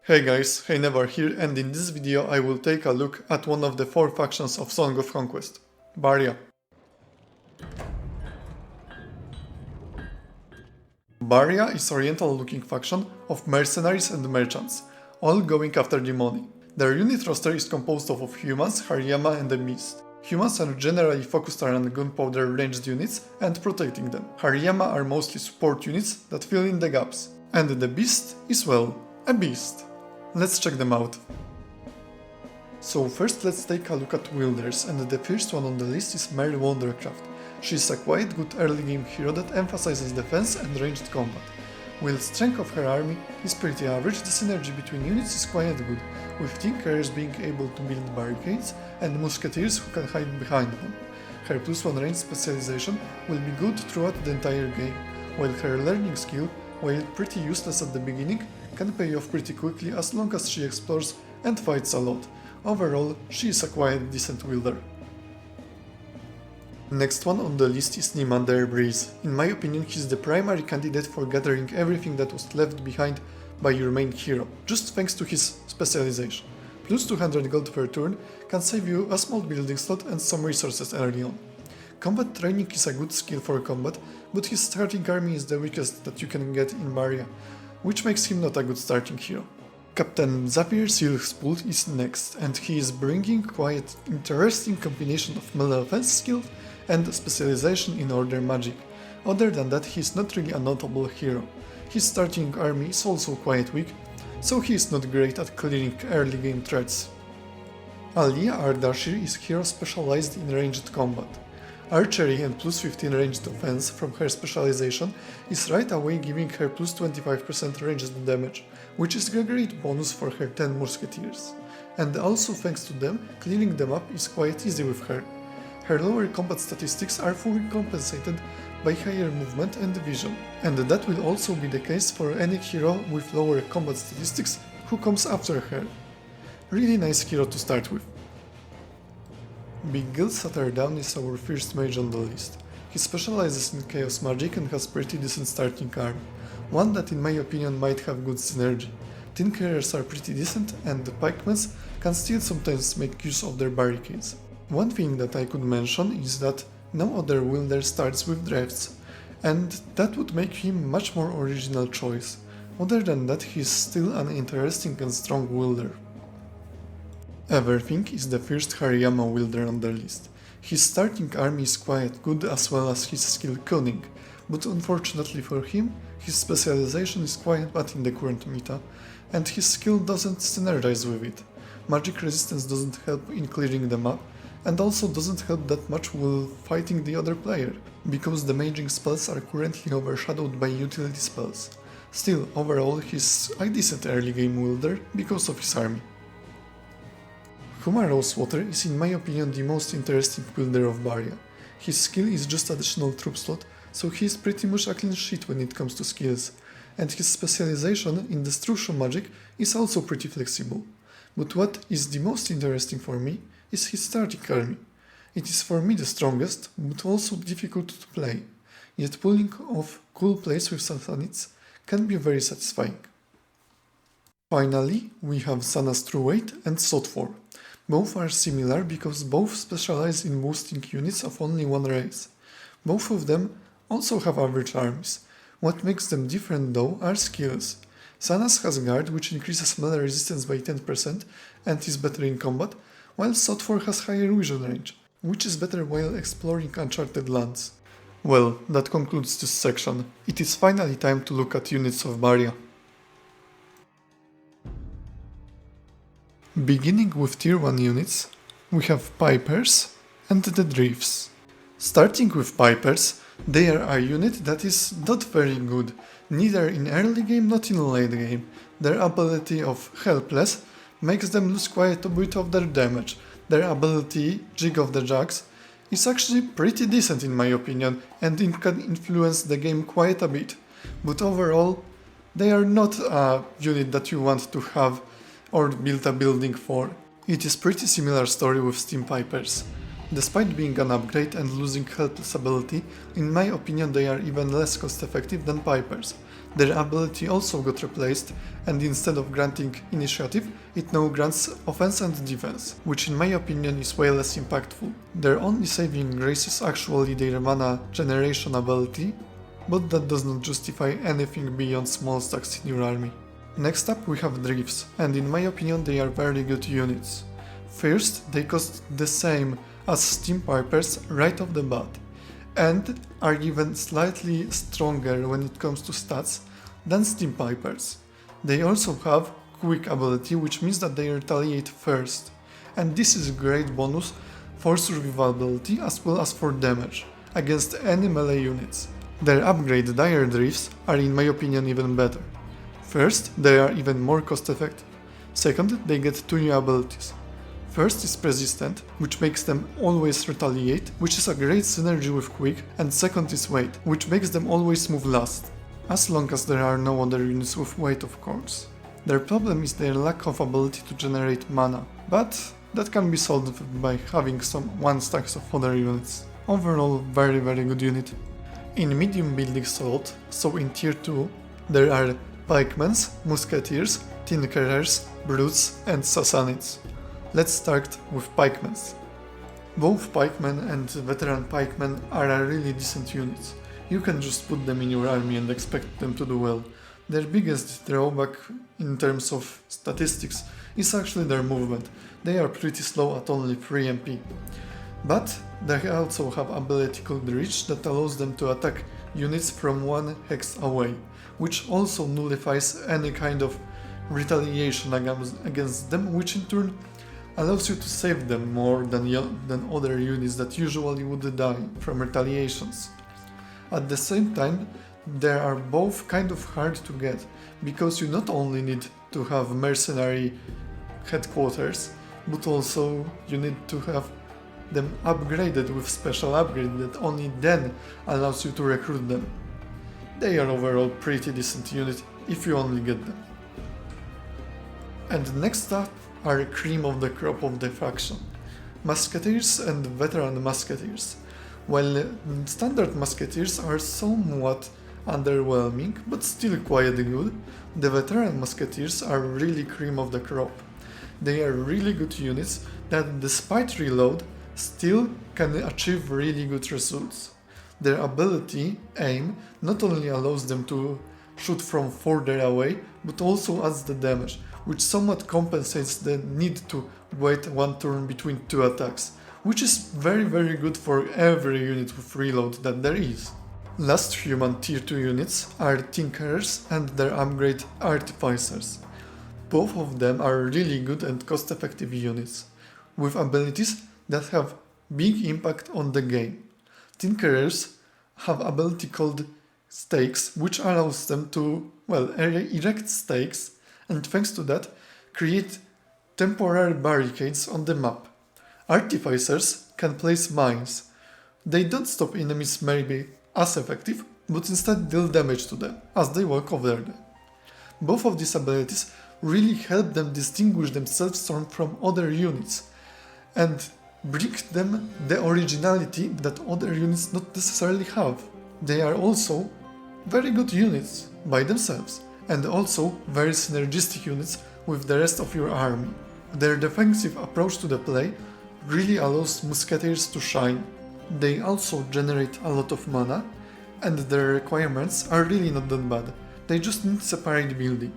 Hey guys, Hejnewar here, and in this video I will take a look at one of the 4 factions of Song of Conquest, Barya. Barya is oriental looking faction of mercenaries and merchants, all going after the money. Their unit roster is composed of humans, Hejnewar and the Mist. Humans are generally focused around gunpowder ranged units and protecting them. Hejnewar are mostly support units that fill in the gaps. And the Beast is, well, a beast. Let's check them out. So first let's take a look at wielders, and the first one on the list is Wondercraft. She is a quite good early game hero that emphasizes defense and ranged combat. While strength of her army is pretty average, the synergy between units is quite good, with team carriers being able to build barricades and musketeers who can hide behind them. Her +1 range specialization will be good throughout the entire game, while her learning skill, while pretty useless at the beginning, can pay off pretty quickly as long as she explores and fights a lot. Overall, she is a quite decent wielder. Next one on the list is Nimander Breeze. In my opinion, he's the primary candidate for gathering everything that was left behind by your main hero, just thanks to his specialization. Plus 200 gold per turn can save you a small building slot and some resources early on. Combat training is a good skill for combat, but his starting army is the weakest that you can get in Barya, which makes him not a good starting hero. Captain Zafir Silkspool is next, and he is bringing quite interesting combination of melee offense skill and specialization in order magic. Other than that, he is not really a notable hero. His starting army is also quite weak, so he is not great at clearing early game threats. Alia Ardashir is hero specialized in ranged combat. Archery and plus 15 ranged offense from her specialization is right away giving her plus 25% ranged damage, which is a great bonus for her 10 Musketeers. And also thanks to them, cleaning them up is quite easy with her. Her lower combat statistics are fully compensated by higher movement and vision, and that will also be the case for any hero with lower combat statistics who comes after her. Really nice hero to start with. Big Gil Satterdown is our first mage on the list. He specializes in chaos magic and has pretty decent starting army, one that in my opinion might have good synergy. Tin carriers are pretty decent, and the pikemen can still sometimes make use of their barricades. One thing that I could mention is that no other wielder starts with drafts, and that would make him much more original choice. Other than that, he is still an interesting and strong wielder. Everything is the first Hejnewar wielder on the list. His starting army is quite good as well as his skill cunning, but unfortunately for him, his specialization is quite bad in the current meta, and his skill doesn't synergize with it. Magic resistance doesn't help in clearing the map, and also doesn't help that much while fighting the other player, because the maging spells are currently overshadowed by utility spells. Still, overall he's a decent early game wielder because of his army. Huma Rosewater is in my opinion the most interesting wielder of Barya. His skill is just additional troop slot, so he is pretty much a clean sheet when it comes to skills, and his specialization in destruction magic is also pretty flexible. But what is the most interesting for me is his starting army. It is for me the strongest, but also difficult to play, yet pulling off cool plays with Sassanids can be very satisfying. Finally, we have Sana's Trueweight and Sotfor. Both are similar because both specialize in boosting units of only one race. Both of them also have average armies. What makes them different though are skills. Sana's has guard, which increases melee resistance by 10% and is better in combat, while Sotfor has higher vision range, which is better while exploring uncharted lands. Well, that concludes this section. It is finally time to look at units of Barya. Beginning with tier 1 units, we have Pipers and the Drifts. Starting with Pipers, they are a unit that is not very good, neither in early game nor in late game. Their ability of Helpless makes them lose quite a bit of their damage. Their ability, Jig of the Jacks, is actually pretty decent in my opinion, and it can influence the game quite a bit. But overall, they are not a unit that you want to have or build a building for. It is pretty similar story with Steam Pipers. Despite being an upgrade and losing Helpless ability, in my opinion they are even less cost effective than Pipers. Their ability also got replaced, and instead of granting initiative, it now grants offense and defense, which in my opinion is way less impactful. Their only saving grace is actually their mana generation ability, but that does not justify anything beyond small stacks in your army. Next up we have Drifts, and in my opinion they are very good units. First, they cost the same as Steam Pipers right off the bat, and are even slightly stronger when it comes to stats than Steam Pipers. They also have quick ability, which means that they retaliate first, and this is a great bonus for survivability as well as for damage against any melee units. Their upgrade Dire Drifts are in my opinion even better. First, they are even more cost effective. Second, they get two new abilities. First is Persistent, which makes them always retaliate, which is a great synergy with Quick, and second is Weight, which makes them always move last, as long as there are no other units with Weight of course. Their problem is their lack of ability to generate mana, but that can be solved by having some 1 stacks of other units. Overall, very good unit. In medium building slot, so in tier 2, there are Pikemans, Musketeers, Tinkerers, Brutes and Sassanids. Let's start with Pikemans. Both Pikemen and Veteran Pikemen are really decent units. You can just put them in your army and expect them to do well. Their biggest drawback in terms of statistics is actually their movement. They are pretty slow at only 3 MP. But they also have ability called Reach that allows them to attack units from 1 hex away, which also nullifies any kind of retaliation against them, which in turn allows you to save them more than other units that usually would die from retaliations. At the same time, they are both kind of hard to get, because you not only need to have mercenary headquarters, but also you need to have them upgraded with special upgrade that only then allows you to recruit them. They are overall pretty decent unit if you only get them. And next up are cream of the crop of the faction, Musketeers and Veteran Musketeers. While standard Musketeers are somewhat underwhelming, but still quite good, the Veteran Musketeers are really cream of the crop. They are really good units that, despite reload, still can achieve really good results. Their ability, Aim, not only allows them to shoot from further away, but also adds the damage, which somewhat compensates the need to wait 1 turn between 2 attacks, which is very good for every unit with reload that there is. Last human tier 2 units are Tinkerers and their upgrade Artificers. Both of them are really good and cost effective units, with abilities that have big impact on the game. Tinkerers have ability called Stakes, which allows them to, erect stakes, and thanks to that, create temporary barricades on the map. Artificers can place mines. They don't stop enemies maybe as effective, but instead deal damage to them as they walk over them. Both of these abilities really help them distinguish themselves from other units and bring them the originality that other units not necessarily have. They are also very good units by themselves, and also very synergistic units with the rest of your army. Their defensive approach to the play really allows Musketeers to shine. They also generate a lot of mana, and their requirements are really not that bad. They just need separate building.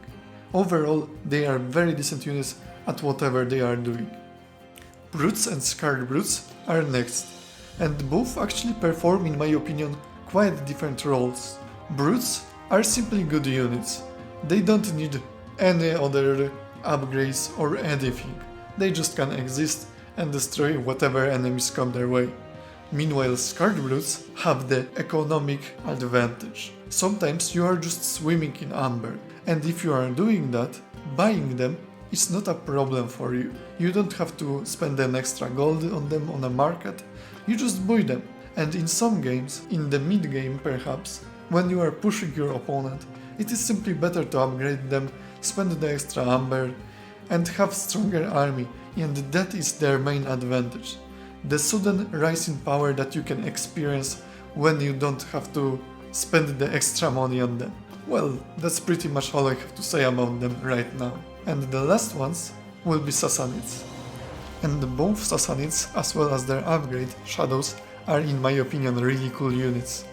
Overall, they are very decent units at whatever they are doing. Brutes and Scarred Brutes are next, and both actually perform, in my opinion, quite different roles. Brutes are simply good units. They don't need any other upgrades or anything. They just can exist and destroy whatever enemies come their way. Meanwhile, Scarred Brutes have the economic advantage. Sometimes you are just swimming in amber, and if you are doing that, buying them is not a problem for you. You don't have to spend an extra gold on them on a market, you just buy them. And in some games, in the mid game perhaps, when you are pushing your opponent, it is simply better to upgrade them, spend the extra amber, and have stronger army, and that is their main advantage. The sudden rise in power that you can experience when you don't have to spend the extra money on them. Well, that's pretty much all I have to say about them right now. And the last ones will be Sassanids. And both Sassanids as well as their upgrade, Shadows, are in my opinion really cool units.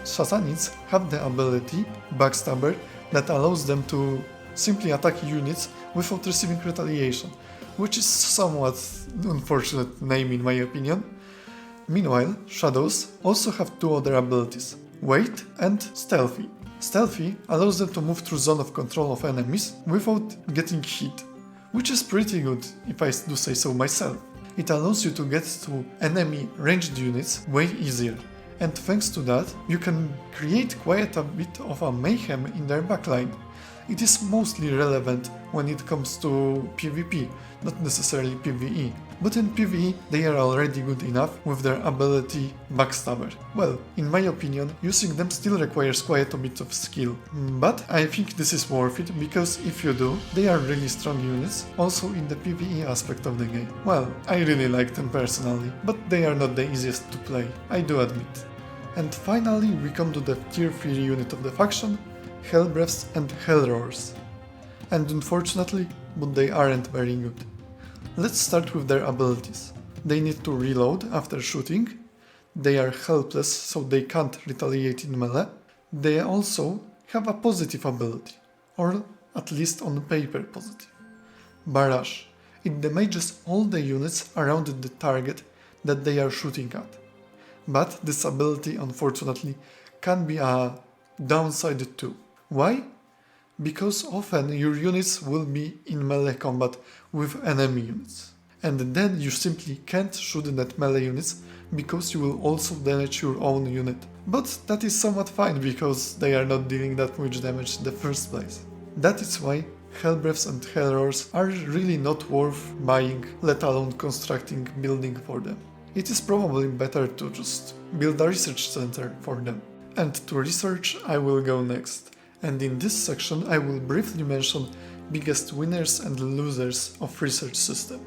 Sassanids have the ability, Backstabber, that allows them to simply attack units without receiving retaliation, which is somewhat unfortunate name in my opinion. Meanwhile, Shadows also have two other abilities, Wait and Stealthy. Stealthy allows them to move through zone of control of enemies without getting hit, which is pretty good if I do say so myself. It allows you to get to enemy ranged units way easier, and thanks to that you can create quite a bit of a mayhem in their backline. It is mostly relevant when it comes to PvP, not necessarily PvE. But in PvE they are already good enough with their ability Backstabber. Well, in my opinion, using them still requires quite a bit of skill. But I think this is worth it, because if you do, they are really strong units, also in the PvE aspect of the game. Well, I really like them personally, but they are not the easiest to play, I do admit. And finally we come to the tier 3 unit of the faction, Hellbreaths and Hellroars. And unfortunately, but they aren't very good. Let's start with their abilities. They need to reload after shooting, they are helpless so they can't retaliate in melee, they also have a positive ability, or at least on paper positive. Barrage. It damages all the units around the target that they are shooting at. But this ability unfortunately can be a downside too. Why? Because often your units will be in melee combat with enemy units, and then you simply can't shoot at melee units because you will also damage your own unit. But that is somewhat fine because they are not dealing that much damage in the first place. That is why Hellbreaths and Hellroars are really not worth buying, let alone constructing building for them. It is probably better to just build a research center for them. And to research I will go next. And in this section I will briefly mention biggest winners and losers of research system.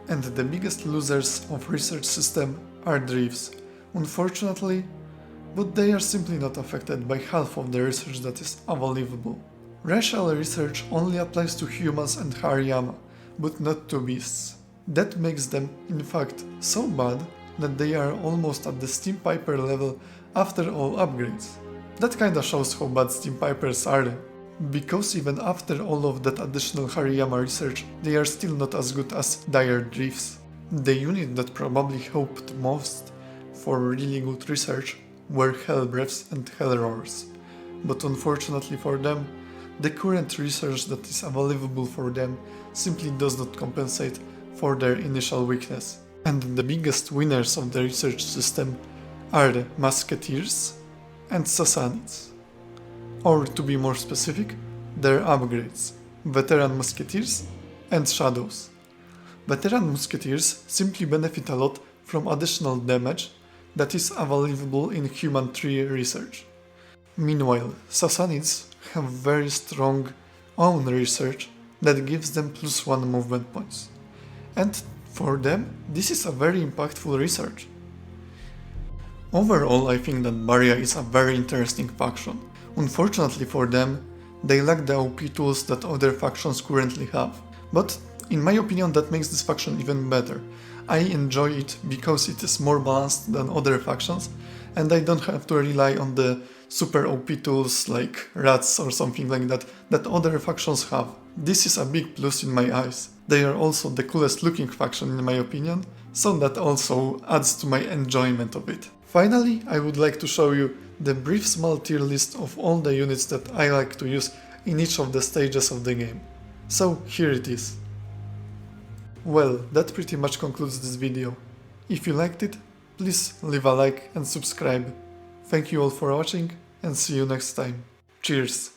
And the biggest losers of research system are Drifts, unfortunately, but they are simply not affected by half of the research that is available. Racial research only applies to humans and Hariyama, but not to beasts. That makes them, in fact, so bad that they are almost at the Steam Piper level after all upgrades. That kinda shows how bad Steam Pipers are, because even after all of that additional Hariyama research, they are still not as good as Dire Drifts. The unit that probably hoped most for really good research were Hellbreaths and Hellroars, but unfortunately for them, the current research that is available for them simply does not compensate for their initial weakness. And the biggest winners of the research system are the Musketeers and Sassanids. Or to be more specific, their upgrades, Veteran Musketeers and Shadows. Veteran Musketeers simply benefit a lot from additional damage that is available in Human Tree research. Meanwhile, Sassanids have very strong own research that gives them +1 movement points. And for them, this is a very impactful research. Overall, I think that Barya is a very interesting faction. Unfortunately for them, they lack the OP tools that other factions currently have. But in my opinion, that makes this faction even better. I enjoy it because it is more balanced than other factions, and I don't have to rely on the super OP tools like rats or something like that other factions have. This is a big plus in my eyes. They are also the coolest looking faction in my opinion, so that also adds to my enjoyment of it. Finally, I would like to show you the brief small tier list of all the units that I like to use in each of the stages of the game. So here it is. Well, that pretty much concludes this video. If you liked it, please leave a like and subscribe. Thank you all for watching and see you next time. Cheers!